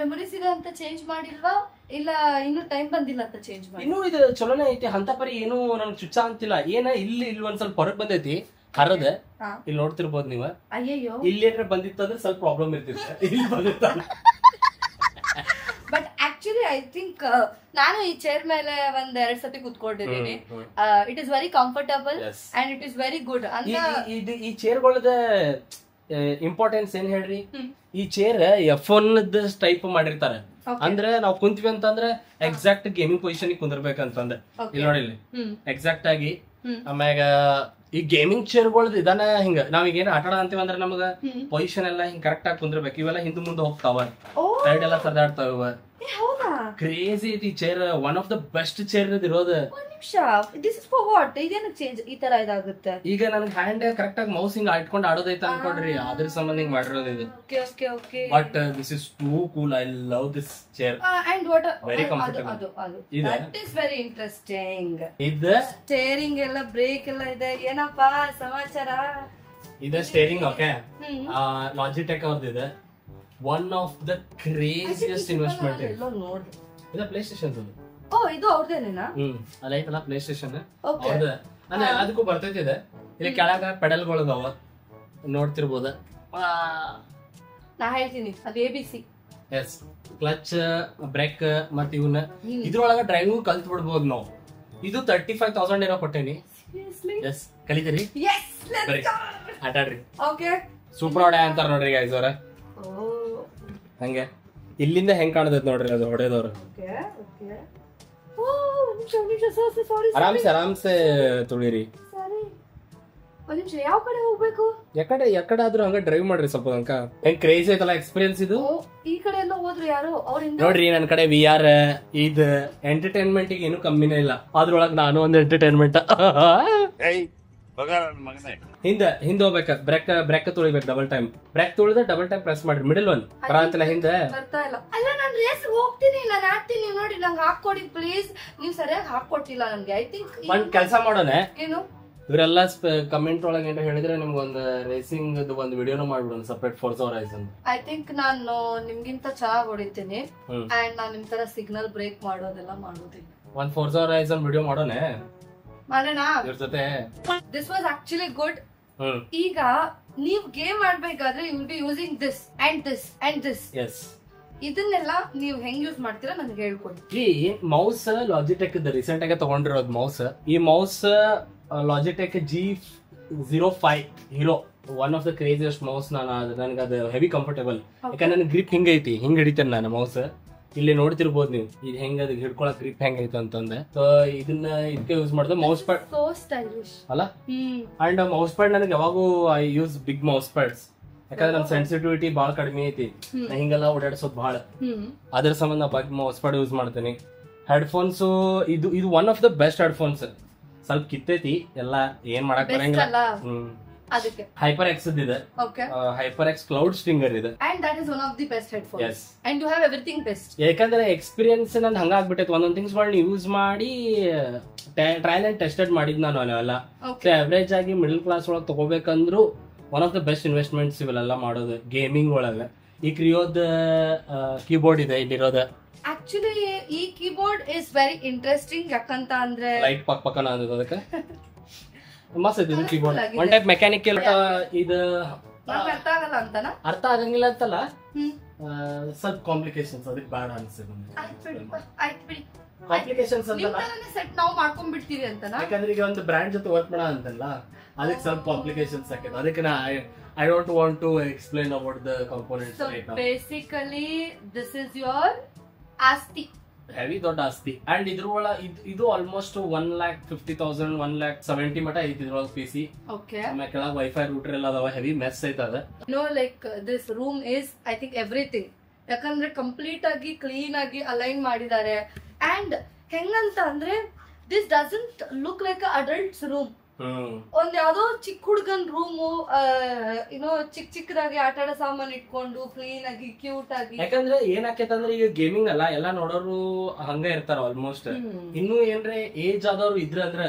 ಮೆಮರೀಸ್ ಇದೆ ಅಂತ ಚೇಂಜ್ ಮಾಡಿಲ್ವಾ, ಇಲ್ಲ ಇನ್ನು ಟೈಮ್ ಬಂದಿಲ್ಲ ಅಂತ ಚೇಂಜ್ ಮಾಡಿ? ಇನ್ನು ಇದು ಚಲೋನೇ ಐತಿ, ಅಂತ ಪರಿ ಏನು ನನ್ಗೆ ಚುಚ್ಚ ಅಂತಿಲ್ಲ. ಏನ ಇಲ್ಲಿ ಒಂದ್ ಸ್ವಲ್ಪ ಹೊರಗ್ ಬಂದೈತಿ ಹರದ. ಇಲ್ಲಿ ನೋಡ್ತಿರ್ಬೋದು ನೀವ. ಅಯ್ಯಯ್ಯೋ, ಇಲ್ಲಿ ಬಂದಿತ್ತಂದ್ರೆ ಸ್ವಲ್ಪ ಪ್ರಾಬ್ಲಮ್ ಇರ್ತಿತ್ತು. ಇಲ್ಲಿ ಬಂದಿತ್ತ. ಬಟ್ ಆಕ್ಚುಲಿ ಐ ಥಿಂಕ್ ನಾನು ಈ ಚೇರ್ ಮೇಲೆ 1-2 ಸತಿ ಕುತ್ಕೊಂಡಿದ್ದೀನಿ. It is very comfortable and it is very good ಅಂತ. ಈ ಚೇರ್ಗಳದ ಇಂಪಾರ್ಟೆನ್ಸ್ ಏನ್ ಹೇಳ್ರಿ, ಈ ಚೇರ್ F1 ಟೈಪ್ ಮಾಡಿರ್ತಾರೆ. ಅಂದ್ರೆ ನಾವ್ ಕುಂತ್ವಿ ಅಂತಂದ್ರೆ ಎಕ್ಸಾಕ್ಟ್ ಗೇಮಿಂಗ್ ಪೊಸಿಷನ್ ಕುಂದಿರ್ಬೇಕಂತಂದ್ರೆ ಇಲ್ಲಿ ನೋಡಿ, ಇಲ್ಲಿ ಎಕ್ಸಾಕ್ಟ್ ಆಗಿ. ಆಮ್ಯಾಗ ಈ ಗೇಮಿಂಗ್ ಚೇರ್ಗಳ್ ಇದಾನ ಹಿಂಗ ನಾವೀಗ ಏನ್ ಆಟ ಅಂತೀವಿ ಅಂದ್ರೆ ನಮಗ ಪೊಸಿಷನ್ ಎಲ್ಲ ಹಿಂಗ್ ಕರೆಕ್ಟ್ ಆಗಿ ಕುಂದಿರ್ಬೇಕು. ಇವೆಲ್ಲ ಹಿಂದ್ ಮುಂದೆ ಹೋಗ್ತಾವ, ಸೈಡ್ ಎಲ್ಲ ಸರ್ದಾಡ್ತಾವ. ಕ್ರೇಜಿ ಐತಿ chair. One of the best chair ಇರೋದು. This is for what? ಇದೇನಕ್ಕೆ ಚೇಂಜ್ ಈ ತರ ಇದಾಗುತ್ತೆ? ಈಗ ನನ್ ಹ್ಯಾಂಡ್ ಕರೆಕ್ಟ್ ಆಗಿ ಮೌಸ್ ಹಿಂಗ್ ಇಟ್ಕೊಂಡು ಆಡೋದೈತ ಅನ್ಕೊಂಡ್ರಿ, ಅದ್ರ ಸಂಬಂಧ ಹಿಂಗ್ ಮಾಡಿರೋದು ಇದು. But this is two cool. I love this chair. And what very comfortable. That is very interesting. ಇದು ಸ್ಟೇರಿಂಗ್ ಎಲ್ಲ, ಬ್ರೇಕ್ ಎಲ್ಲ ಇದೆ. ಏನಪ್ಪಾ ಸಮಾಚಾರ? ಇದು ಸ್ಟೇರಿಂಗ್. ಓಕೆ, ಲಾಜಿಟೆಕ್ ಅವ್ರದ್ದು ಇದೆ. One of the craziest investment. ಇದು ಪ್ಲೇ ಸ್ಟೇಷನ್. ಓ, ಇದು ಅವ್ರದೇನೇನಾ? ಅಲ್ಲ ಐತಲ್ಲ ಪ್ಲೇ ಸ್ಟೇಷನ್ ಅವ್ರದ. ಅಂದ್ರೆ ಎಲ್ಲದಕ್ಕೂ ಬರ್ತೈತಿದೆ. ಇಲ್ಲಿ ಕೆಳಗ ಪೆಡಲ್ಗಳು ಅದಾವ, ನೋಡ್ತಿರ್ಬೋದ. ನಾ ಹೇಳ್ತೀನಿ, ಅದು ABC. ಎಸ್, ಕ್ಲಚ್, ಬ್ರೇಕ್, ಮತ್ ಇವನ್ನ ಇದ್ರೊಳಗ ಡ್ರೈವಿಂಗ್ ಕಲ್ತ್ ಬಿಡ್ಬೋದು ನಾವು. ಇದು 35,000 ಏನೋ ಕೊಟ್ಟೇನಿ. ಎಸ್ ಕಲಿತೀರಿ ಬರ್ರಿ ಆಟಾಡ್ರಿ. ಓಕೆ ಸೂಪರ್ ಹೊಡೆ ಅಂತಾರ ನೋಡ್ರಿ ಗೈಸ್ ಅವ್ರ. ಹಂಗೆ ಇಲ್ಲಿಂದ ಹೆಂಗ್ ಕಾಣತೈತ್ ನೋಡ್ರಿ ಅದು ಹೊಡೆದವ್ರು. ಆರಾಮ್ಸೆ ತುಳಿರಿ. ಯಾವ ಕಡೆ ಹೋಗ್ಬೇಕು? ಎಕಡೆ ಆದ್ರೂ ಹಂಗ ಡ್ರೈವ್ ಮಾಡ್ರಿ ಸ್ವಲ್ಪ ತನಕ. ಹೆಂಗ್ ಕ್ರೇಜಿ ಐತಲ್ಲ ಎಕ್ಸ್ಪೀರಿಯನ್ಸ್ ಇದು. ಈ ಕಡೆ ಎಲ್ಲ ಹೋದ್ರು ಯಾರು ಅವ್ರಿಂದ ನೋಡ್ರಿ ನನ್ ಕಡೆ VR ಇದು ಎಂಟರ್ಟೈನ್ಮೆಂಟ್ ಗೆ ಏನು ಕಮ್ಮಿನೇ ಇಲ್ಲ. ಅದ್ರೊಳಗ್ ನಾನು ಒಂದು ಎಂಟರ್ಟೈನ್ಮೆಂಟ್. ಹಿಂದ ಹೋಗ್ಬೇಕ ಬ್ರೇಕ್ ತುಳಿಬೇಕು ಡಬಲ್ ಟೈಮ್. ಬ್ರೇಕ್ ತುಳಿದ ಡಬಲ್ ಟೈಮ್ ಪ್ರೆಸ್ ಮಾಡ್ರಿ. ಮಿಡಲ್ ಒನ್ ಬರ ಅಂತಲ್ಲ ಹಿಂದೆ ಬರ್ತಾ ಇಲ್ಲ. ಅಲ್ಲ ನಾನ್ ರೇಸ್ ಹೋಗ್ತೀನಿ, ನಾನು ಆಡ್ತೀನಿ. ನೀವು ನೋಡಿ ನಂಗೆ ಹಾಕೊಡಿ ಪ್ಲೀಸ್. ನೀವು ಸರಿಯಾಗಿ ಹಾಕೊಟ್ಟಿಲ್ಲ ನನ್ಗೆ. ಐ ಥಿಂಕ್ ಒಂದ್ ಕೆಲಸ ಮಾಡೋಣ. ಏನು ಇವರೆಲ್ಲ ಕಮೆಂಟ್ ಒಳಗೆ ಏನಾರ ಹೇಳಿದ್ರೆ ನಿಮ್ಗೊಂದು ರೇಸಿಂಗ್ ಒಂದು ವಿಡಿಯೋನ ಮಾಡ್ಬಿಡೋಣ ಸಪರೇಟ್ ಫೋರ್ಜಾ ಹೊರೈಸನ್. ಐ ಥಿಂಕ್ ನಾನು ನಿಮ್ಗಿಂತ ಚೆನ್ನಾಗಿ ಹೊಡಿತೀನಿ ಅಂಡ್ ನಾನ್ ನಿಮ್ ತರ ಸಿಗ್ನಲ್ ಬ್ರೇಕ್ ಮಾಡೋದೆಲ್ಲ ಮಾಡೋದಿಲ್ಲ. ಒಂದ್ ಫೋರ್ಜಾ ಹೊರೈಸನ್ ವಿಡಿಯೋ ಮಾಡೋಣ ಇವ್ರ ಜೊತೆ. This was actually good. ಈಗ ನೀವ್ ಗೇಮ್ ಆಡ್ಬೇಕಾದ್ರೆ you will be using this and this and this. Yes ಇದನ್ನೆಲ್ಲ ನೀವು ಹೆಂಗ್ ಯೂಸ್ ಮಾಡ್ತೀರಾ ನನಗೆ ಹೇಳ್ಕೊಡಿ. ಈ ಮೌಸ್ ಲಾಜಿಟೆಕ್ ರೀಸೆಂಟ್ ಆಗಿ ತಗೊಂಡಿರೋದು ಮೌಸ್. ಈ mouse Logitech G05 hero one of the craziest mouse. ನನಗೆ ಅದು ಹೆವಿ ಕಂಫರ್ಟೇಬಲ್. ಯಾಕಂದ್ರೆ ನನ್ ಗ್ರಿಪ್ ಹಿಂಗೈತಿ, ಹಿಂಗ್ ಹಿಡಿತೇನೆ ನಾನು ಮೌಸ್. ಇಲ್ಲಿ ನೋಡ್ತಿರ್ಬೋದು ನೀವು ಇದು ಹೆಂಗ ಅದು ಹಿಡ್ಕೊಳಕ್ ಗ್ರಿಪ್ ಹೆಂಗೈತೆ ಅಂತಂದೆ. ಸೊ ಇದನ್ನ ಇದಕ್ಕೆ ಯೂಸ್ ಮಾಡಿದೆ. ಮೌಸ್ ಪ್ಯಾಡ್ ಸೋ ಸ್ಟೈಲಿಶ್ ಅಲ್ಲ. ಅಂಡ್ ಮೌಸ್ ಪ್ಯಾಡ್ ನನಗೆ ಯಾವಾಗೂ I use big mouse pads. ಯಾಕಂದ್ರೆ ನಮ್ ಸೆನ್ಸಿಟಿವಿಟಿ ಬಹಳ ಕಡಿಮೆ ಐತಿ. ಹಿಂಗೆಲ್ಲ ಓಡಾಡ್ಸೋದು ಬಹಳ. ಅದ್ರ ಸಂಬಂಧ ಬಿಗ್ ಮೌಸ್ ಪ್ಯಾಡ್ ಯೂಸ್ ಮಾಡ್ತೀನಿ. ಹೆಡ್ಫೋನ್ಸ್ ಇದು one of the best headphones. ಸ್ವಲ್ಪ ಕಿತ್ತೈತಿ ಎಲ್ಲ, ಏನ್ ಮಾಡಕ್ ಬರಂಗಿಲ್ಲ. ಅದಕ್ಕೆ ಹೈಪರ್ ಎಕ್ಸ್ ಇದೆ. ಹೈಪರ್ ಎಕ್ಸ್ ಕ್ಲೌಡ್ ಸ್ಟಿಂಗರ್ ಇದೆ. and that is one of the best headphones. Yes. and you have everything best. ಯಾಕಂದ್ರೆ ಎಕ್ಸ್ಪೀರಿಯನ್ಸ್ ನನ್ ಹಂಗ ಆಗ್ಬಿಟ್ಟೈತಿ. ಒಂದೊಂದ್ ಥಿಂಗ್ಸ್ ಗಳನ್ನ ಯೂಸ್ ಮಾಡಿ ಟ್ರಯಲ್ ಅಂಡ್ ಟೆಸ್ಟೆಡ್ ಮಾಡಿದ್ ನಾನು ಅವೆಲ್ಲ. ಸೊ ಅವರೇಜ್ ಆಗಿ ಮಿಡಲ್ ಕ್ಲಾಸ್ ಒಳಗೆ ತಗೋಬೇಕಂದ್ರು one of the best investments ಇವೆಲ್ಲ ಮಾಡೋದು ಗೇಮಿಂಗ್ ಒಳಗೆ. ಈ ಕ್ರಿಯೋದ ಕೀಬೋರ್ಡ್ ಇದೆ ಇಲ್ಲಿರೋದ. ಆಕ್ಚುಲಿ ಈ ಕೀಬೋರ್ಡ್ ಇಸ್ ವೆರಿ ಇಂಟ್ರೆಸ್ಟಿಂಗ್. ಯಾಕಂತ ಅಂದ್ರೆ ಲೈಟ್ ಪಕ್ಕನ ಅನ್ನೋದು ಅದಕ್ಕೆ ಮಸ್ತ್ ಐತಿ ಕೀಬೋರ್ಡ್. One type mechanical. ಇದು ಅರ್ಥ ಆಗಲ್ಲ ಅಂತನಾ? ಅರ್ಥ ಆಗಂಗಿಲ್ಲ ಅಂತಲ್ಲ, ಸ್ವಲ್ಪ ಕಾಂಪ್ಲಿಕೇಶನ್ಸ್ ಅದಕ್ಕೆ ಬೇಡ ಅನ್ಸುತ್ತೆ. ಕಾಂಪ್ಲಿಕೇಶನ್ಸ್ ಅಂತಲ್ಲ, ಸೆಟ್ ನಾವು ಮಾಡ್ಕೊಂಡ್ಬಿಡ್ತೀವಿ ಅಂತನಾ? ಯಾಕಂದ್ರೆ ಈಗ ಒಂದು ಬ್ರ್ಯಾಂಡ್ ಜೊತೆ ವರ್ಕ್ ಮಾಡ ಅಂತಲ್ಲ, ಅದಕ್ಕೆ ಸ್ವಲ್ಪ ಕಾಂಪ್ಲಿಕೇಶನ್ಸ್ ಆಕೈತೆ. ಅದಕ್ಕೆ ನಾ I don't want to explain about the components right now. So basically this is your ಆಸ್ತಿ, ಹೆವಿ ದೊಡ್ಡ ಆಸ್ತಿ. ಅಂಡ್ ಇದ್ರೊಳ ಇದು ಆಲ್ಮೋಸ್ಟ್ 1,50,000 1,70,000 ಮಟ ಐತಿ ಇದ್ರೊಳಗೆ PC. ಓಕೆ. ಆಮೇಲೆ ಕೆಳಗೆ ವೈಫೈ ರೂಟರ್ ಎಲ್ಲ ಅದಾವ. ಹೆವಿ ಮೆಸ್ ಐತ ಅದ. No like this room is I think everything. ಯಾಕಂದ್ರೆ ಕಂಪ್ಲೀಟ್ ಆಗಿ ಕ್ಲೀನ್ ಆಗಿ ಅಲೈನ್ ಮಾಡಿದ್ದಾರೆ. ಅಂಡ್ ಹೆಂಗಂತ ಅಂದ್ರೆ this doesn't look like adults room. ಒಂದ್ ಯಾವ್ದೋ ಚಿಕ್ಕ ಹುಡುಗನ್ ರೂಮು, ಏನೋ ಚಿಕ್ಕದಾಗಿ ಆಟ ಆಡೋ ಸಾಮಾನು ಇಟ್ಕೊಂಡು ಕ್ಲೀನ್ ಆಗಿ ಕ್ಯೂಟ್ ಆಗಿ. ಯಾಕಂದ್ರೆ ಏನ್ ಆಕೇತಂದ್ರೆ ಈಗ ಗೇಮಿಂಗ್ ಅಲ್ಲ, ಎಲ್ಲಾ ನೋಡೋರು ಹಂಗ ಇರ್ತಾರ ಆಲ್ಮೋಸ್ಟ್. ಇನ್ನು ಏನ್ರೆ ಏಜ್ ಆದವ್ರು ಇದ್ರ ಅಂದ್ರ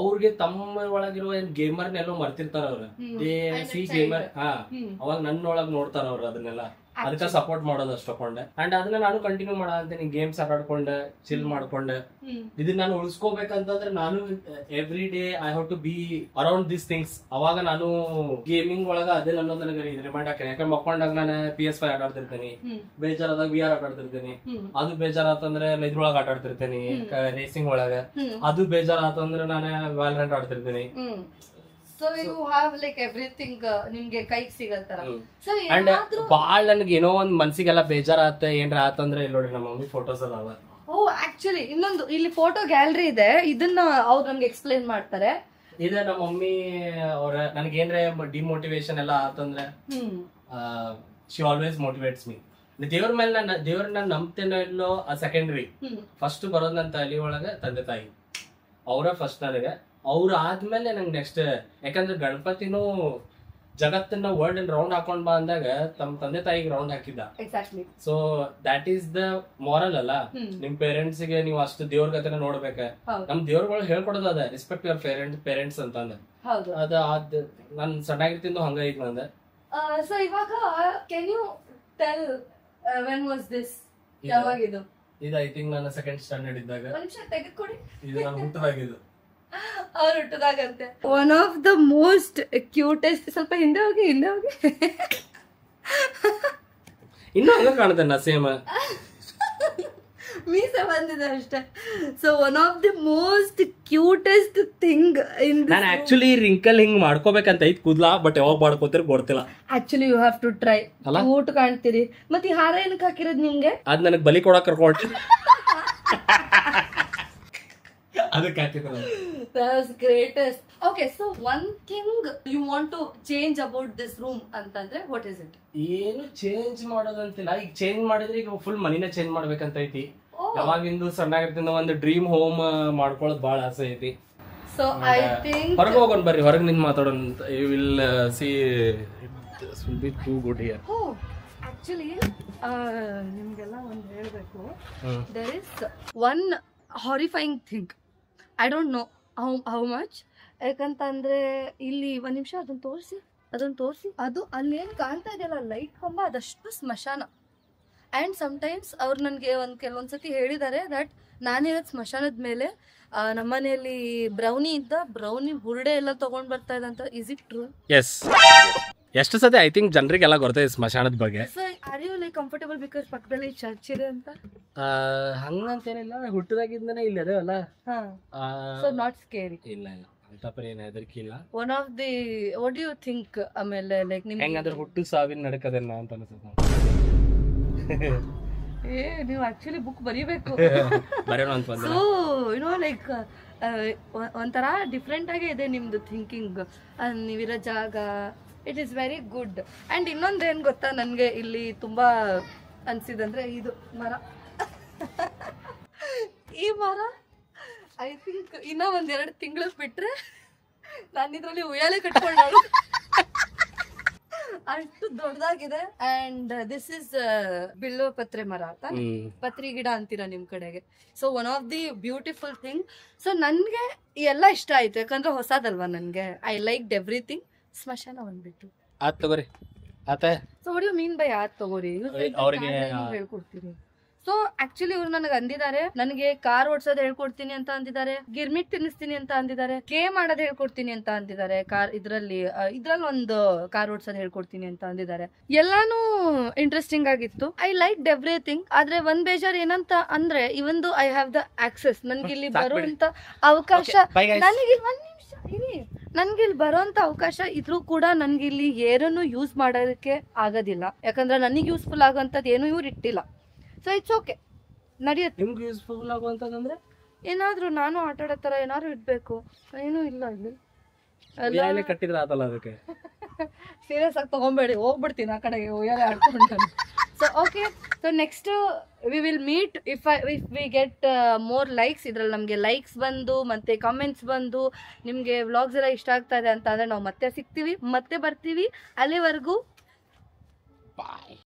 ಅವ್ರಿಗೆ ತಮ್ಮ ಒಳಗಿರುವ ಗೇಮರ್ನೆಲ್ಲೋ ಮರ್ತಿರ್ತಾರ ಅವ್ರ. ಸಿ ಗೇಮರ್ ಅವಾಗ ನನ್ನೊಳಗ್ ನೋಡ್ತಾರ ಅವ್ರು ಅದನ್ನೆಲ್ಲ. ಅದಕ್ಕೆ ಸಪೋರ್ಟ್ ಮಾಡೋದು ಅಷ್ಟು ತಕೊಂಡೆ. ಅಂಡ್ ಅದನ್ನ ನಾನು ಕಂಟಿನ್ಯೂ ಮಾಡಂತೀನಿ. ಗೇಮ್ಸ್ ಆಟಾಡ್ಕೊಂಡೆ, ಚಿಲ್ ಮಾಡ್ಕೊಂಡೆ. ಇದನ್ನ ನಾನು ಉಳಿಸ್ಕೋಬೇಕಂತಂದ್ರೆ ನಾನು every day I have to be around this things. ಅವಾಗ ನಾನು ಗೇಮಿಂಗ್ ಒಳಗ ಅದೇ ಅನ್ನೋದು ನನಗೆ ರಿಮೈಂಡ್ ಹಾಕೇನೆ. ಯಾಕಂದ್ರೆ ಮಕ್ಕೊಂಡಾಗ ನಾನು PS5 ಆಟಾಡ್ತಿರ್ತೇನೆ, ಬೇಜಾರಾದಾಗ VR ಆಟಾಡ್ತಿರ್ತೇನೆ. ಅದು ಬೇಜಾರಾತಂದ್ರೆ ಇದ್ರೊಳಗ ಆಟಾಡ್ತಿರ್ತೇನೆ ರೇಸಿಂಗ್ ಒಳಗ. ಅದು ಬೇಜಾರಾತಂದ್ರೆ ನಾನು ವ್ಯಾಲರೆಂಟ್ ಆಡ್ತಿರ್ತೇನೆ. So you have like everything ನಿಮ್ಗೆ ಕೈಗೆ ಸಿಗತ್ತರ. ಅಂಡ್ ಬಾಳ್ ನನಗೆ ಏನೋ ಒಂದ್ ಮನ್ಸಿಗೆಲ್ಲ ಬೇಜಾರಾತ ಏನ್ರ ಆತಂದ್ರೆ ಇಲ್ಲಿ ನೋಡ್ರಿ ನಮ್ಮ ಮಮ್ಮಿ ಫೋಟೋಸ್ ಅದಾವ. ಓ ಆಕ್ಚುಲಿ ಇನ್ನೊಂದು ಇಲ್ಲಿ ಫೋಟೋ ಗ್ಯಾಲರಿ ಇದೆ. ಇದನ್ನ ಅವ್ರು ನಮ್ಗೆ ಎಕ್ಸ್ಪ್ಲೇನ್ ಮಾಡ್ತಾರೆ. ಇದೆ ನಮ್ಮ ಮಮ್ಮಿ ಅವ್ರ ನನಗೆ ಏನ್ರ ಡಿಮೋಟಿವೇಶನ್ ಎಲ್ಲ ಆತಂದ್ರೆ ಶಿ ಆಲ್ವೇಸ್ ಮೋಟಿವೇಟ್ಸ್ ಮೀ. ದೇವ್ರ ಮೇಲೆ ದೇವ್ರನ್ನ ನಂಬ್ತೇನೋ ಇಲ್ಲೋ ಸೆಕೆಂಡ್ರಿ. ಫಸ್ಟ್ ಬರೋದ್ ನನ್ನ ತಲೆ ಒಳಗ ತಂದೆ ತಾಯಿ ಅವರ ಫಸ್ಟ್. ನನಗೆ ಅವ್ರು ಆದ್ಮೇಲೆ ನಂಗೆ ನೆಕ್ಸ್ಟ್. ಯಾಕಂದ್ರೆ ಗಣಪತಿನೂ ಜಗತ್ತನ್ನ ವರ್ಲ್ಡ್ ರೌಂಡ್ ಹಾಕೊಂಡ್ ಬಾ ಅಂದಾಗ ತಮ್ಮ ತಂದೆ ತಾಯಿಗೆ ರೌಂಡ್ ಹಾಕಿದ್ದ. So that is the moral ಅಲ್ಲ. ನಿಮ್ ಪೇರೆಂಟ್ಸ್ ಗೆ ನೀವು ಅಷ್ಟು ದೇವ್ರ ಗತನ ನೋಡ್ಬೇಕ. ನಮ್ ದೇವ್ರಗಳು ಹೇಳ್ಕೊಡೋದು ಅದ, ರೆಸ್ಪೆಕ್ಟ್ ಯುವರ್ ಪೇರೆಂಟ್ಸ್ ಅಂತ ಅಂದ. ಅದ ನನ್ ಸಣ್ಣಾಗಿರ್ತಿಂದು ಹಂಗ ಐತಿ ನಂದ. ಸೊ ಇವಾಗ can you tell when was this? ಯಾವಾಗಿದು? ಇದು ಐ ಥಿಂಕ್ ನಾನು ಸೆಕೆಂಡ್ ಸ್ಟ್ಯಾಂಡರ್ಡ್ ಇದ್ದಾಗ. ತೆಗೆದುಕೊಡಿ. ಇದು ನಾನು ಹುಟ್ಟದಾಗಿದ್ದು. ಅವ್ರು ಹುಟ್ಟದಾಗಂತೆ. One of the most cutest. ಸ್ವಲ್ಪ ಹಿಂದೆ ಹೋಗಿ ಇನ್ನೂ ಹಂಗ ಕಾಣುತ್ತೆ ನಾ ಸೇಮ್. ಮೀಸೆ ಬಂದಿದೆ ಅಷ್ಟೇ. So one of the most cutest thing in ನಾನು ಆಕ್ಚುಲಿ ರಿಂಕಲ್ ಹಿಂಗ್ ಮಾಡ್ಕೋಬೇಕಂತ ಐತ್ ಕೂದ್ಲಾ, ಬಟ್ ಯಾವಾಗ ಮಾಡ್ಕೋತೀರಿ ಗೊತ್ತಿಲ್ಲ. Actually you have to try. Cute ಕಾಣ್ತೀರಿ. ಮತ್ತೆ ಈ ಹಾರ ಏನಕ್ಕೆ ಹಾಕಿರೋದು ನಿಮ್ಗೆ? ಅದ್ ನನಗ್ ಬಲಿ ಕೊಡಕ್ ಕರ್ಕೊಂಡ್ರಿ. ಅದಕ್ಕೆ ಹಾಕಿದ್ರು. That's greatest. Okay, so one thing you want to change about this room ಅಂತಂದ್ರೆ what is it? ಏನು ಚೇಂಜ್ ಮಾಡೋದಂತಿಲ್ಲ. ಈಗ ಚೇಂಜ್ ಮಾಡಿದ್ರೆ ಈಗ ಫುಲ್ ಮನಿನ ಚೇಂಜ್ ಮಾಡ್ಬೇಕಂತ ಐತಿ. ಯಾವಾಗಿಂದು ಸಣ್ಣಾಗಿರ್ತಿಂದ ಒಂದು ಡ್ರೀಮ್ ಹೋಮ್ ಮಾಡ್ಕೊಳ್ಳೋದು ಬಹಳ ಆಸೆ ಐತಿ. So I think ಹೊರಗೆ ಹೋಗೋಣ ಬರ್ರಿ, ಹೊರಗೆ ನಿಂತು ಮಾತಾಡೋಣ. You will see this will be too good here. actually ನಿಮ್ಗೆಲ್ಲ ಒಂದು ಹೇಳಬೇಕು. There is one horrifying thing. I don't know how much. ಯಾಕಂತಂದ್ರೆ ಇಲ್ಲಿ ಒಂದ್ ನಿಮಿಷ ಅದನ್ನ ತೋರಿಸಿ ಅದು ಅಲ್ಲಿ ಏನ್ ಕಾಣ್ತಾ ಇದೆಯಲ್ಲ ಲೈಟ್ ಕಂಬ, ಅದಷ್ಟು ಸ್ಮಶಾನ. ಆ್ಯಂಡ್ ಸಮ್ಟೈಮ್ಸ್ ಅವ್ರು ನನಗೆ ಕೆಲವೊಂದ್ಸತಿ ಹೇಳಿದ್ದಾರೆ ದಟ್ ನಾನಿರೋದು ಸ್ಮಶಾನದ ಮೇಲೆ. ನಮ್ಮನೆಯಲ್ಲಿ ಬ್ರೌನಿ ಬುರ್ಡೆ ಎಲ್ಲ ತಗೊಂಡ್ ಬರ್ತಾ ಇದೆ ಅಂತ. Is it true? ಎಸ್, ಎಷ್ಟು ಸತಿ ಐ ಥಿಂಕ್ ಜನರಿಗೆಲ್ಲ ಗೊತ್ತೈತೆ ಸ್ಮಶಾನದ ಬಗ್ಗೆ. So are you like comfortable because ಪಕ್ಕದಲ್ಲಿ ಚರ್ಚ್ ಇದೆ ಅಂತ? ಹಂಗಂತೇನಿಲ್ಲ, ಹುಟ್ಟದಾಗಿಂದನೇ ಇಲ್ಲಿ ಅದೇವಲ್ಲ. So not scary? ಇಲ್ಲ ಅಂತ ಪರಿ ಏನು ಹೆದರಿಕೆ ಇಲ್ಲ. One of the what do you think? ಆಮೇಲೆ ಲೈಕ್ ನಿಮ್ಗೆ ಹೆಂಗಂದ್ರೆ ಹುಟ್ಟು ಸಾವಿನ ನಡಕದೇನ ಅಂತ ಅನ್ಸುತ್ತೆ. ನೀವು ಆಕ್ಚುಲಿ ಬುಕ್ ಬರೀಬೇಕು. ಬರೋಣ ಅಂತ ಬಂದ. ಸೊ ಯುನೋ ಲೈಕ್ ಒಂಥರ ಡಿಫ್ರೆಂಟ್ ಆಗೇ ಇದೆ ನಿಮ್ದು ಥಿಂಕಿಂಗ್. ನೀವಿರೋ ಜಾಗ it is very good. And ಇನ್ನೊಂದೇನು ಗೊತ್ತಾ ನನಗೆ ಇಲ್ಲಿ ತುಂಬಾ ಅನ್ಸಿದಂದ್ರೆ ಇದು ಮರ. ಈ ಮರ ಐ ಥಿಂಕ್ ಇನ್ನೂ 1-2 ತಿಂಗಳು ಬಿಟ್ರೆ ನಾನು ಇದರಲ್ಲಿ ಉಯ್ಯಾಲೆ ಕಟ್ಕೊಂಡು ಅಷ್ಟು ದೊಡ್ಡದಾಗಿದೆ. ಅಂಡ್ ದಿಸ್ ಇಸ್ ಬಿಲ್ವ ಪತ್ರೆ ಮರ ಅಂತ, ಪತ್ರಿ ಗಿಡ ಅಂತೀರ ನಿಮ್ ಕಡೆಗೆ. So one of the beautiful thing. So ನನ್ಗೆ ಎಲ್ಲ ಇಷ್ಟ ಆಯ್ತು, ಯಾಕಂದ್ರೆ ಹೊಸದಲ್ವಾ ನನ್ಗೆ. I like everything. ಸ್ಮಶಾನ ಬಂದ್ಬಿಟ್ಟು ಆತ್ ತಗೋರಿ ಆತ. So what you mean by ಆತ್ ತಗೋರಿ? ಅವ್ರಿಗೆ ಹೇಳ್ಕೊಡ್ತೀರಿ. ಸೊ ಆಕ್ಚುಲಿ ಇವ್ರು ನನಗೆ ಅಂದಿದ್ದಾರೆ, ನನಗೆ ಕಾರ್ ಓಡ್ಸೋದ್ ಹೇಳ್ಕೊಡ್ತೀನಿ ಅಂತ ಅಂದಿದ್ದಾರೆ, ಗಿರ್ಮಿಟ್ ತಿನ್ನಿಸ್ತೀನಿ ಅಂತ ಅಂದಿದ್ದಾರೆ, ಗೇಮ್ ಆಡೋದ್ ಹೇಳ್ಕೊಡ್ತೀನಿ ಅಂತ ಅಂದಿದ್ದಾರೆ, ಇದ್ರಲ್ಲಿ ಒಂದು ಕಾರ್ ಓಡ್ಸೋದ್ ಹೇಳ್ಕೊಡ್ತೀನಿ ಅಂತ ಅಂದಿದ್ದಾರೆ. ಎಲ್ಲಾನು ಇಂಟ್ರೆಸ್ಟಿಂಗ್ ಆಗಿತ್ತು. I like everything. ಆದ್ರೆ ಒಂದ್ ಬೇಜಾರ್ ಏನಂತ ಅಂದ್ರೆ ಇವೊಂದು ಐ ಹ್ಯಾವ್ ದ ಆಕ್ಸೆಸ್. ನನ್ಗೆ ಇಲ್ಲಿ ಬರುವಂತ ಅವಕಾಶ, ನನಗೆ ಒಂದ್ ನಿಮಿಷ ಇರಿ, ನನ್ಗೆ ಇಲ್ಲಿ ಬರೋಂತ ಅವಕಾಶ ಇದ್ರೂ ಕೂಡ ನನ್ಗೆ ಇಲ್ಲಿ ಏನನ್ನು ಯೂಸ್ ಮಾಡೋದಕ್ಕೆ ಆಗೋದಿಲ್ಲ. ಯಾಕಂದ್ರೆ ನನಗೆ ಯೂಸ್ಫುಲ್ ಆಗೋಂಥದ್ದು ಏನು ಇವ್ರು ಇಟ್ಟಿಲ್ಲ. ಸೊ ಇಟ್ಸ್ ಓಕೆ, ನಡೆಯುತ್ತೆ. ನಿಮ್ಗೆ ಯೂಸ್ಫುಲ್ ಆಗುವಂತಂದ್ರೆ ಏನಾದ್ರು ನಾನು ಆಟ ಆಡೋ ಥರ ಏನಾದ್ರು ಇಡ್ಬೇಕು, ಏನೂ ಇಲ್ಲ ಇಲ್ಲಿ. ಎಲ್ಲ ಕಟ್ಟಿದ್ರೆ ಆತಲ್ಲ ಅದಕ್ಕೆ. ಸೀರಿಯಸ್ ಆಗಿ ತಗೊಂಬೇಡಿ, ಹೋಗ್ಬಿಡ್ತೀನಿ ಆ ಕಡೆಗೆ ಉಯ್ಯಾಲೆ ಆಡ್ಕೊಂಡು. So okay, so next we will meet if we get more likes. ಇದ್ರಲ್ಲಿ ನಮಗೆ ಲೈಕ್ಸ್ ಬಂದು ಮತ್ತೆ ಕಾಮೆಂಟ್ಸ್ ಬಂದು ನಿಮಗೆ ವ್ಲಾಗ್ಸ್ ಎಲ್ಲ ಇಷ್ಟ ಆಗ್ತಾ ಇದೆ ಅಂತ ಅಂದರೆ ನಾವು ಮತ್ತೆ ಸಿಗ್ತೀವಿ, ಮತ್ತೆ ಬರ್ತೀವಿ. ಅಲ್ಲಿವರೆಗೂ ಬಾಯ್.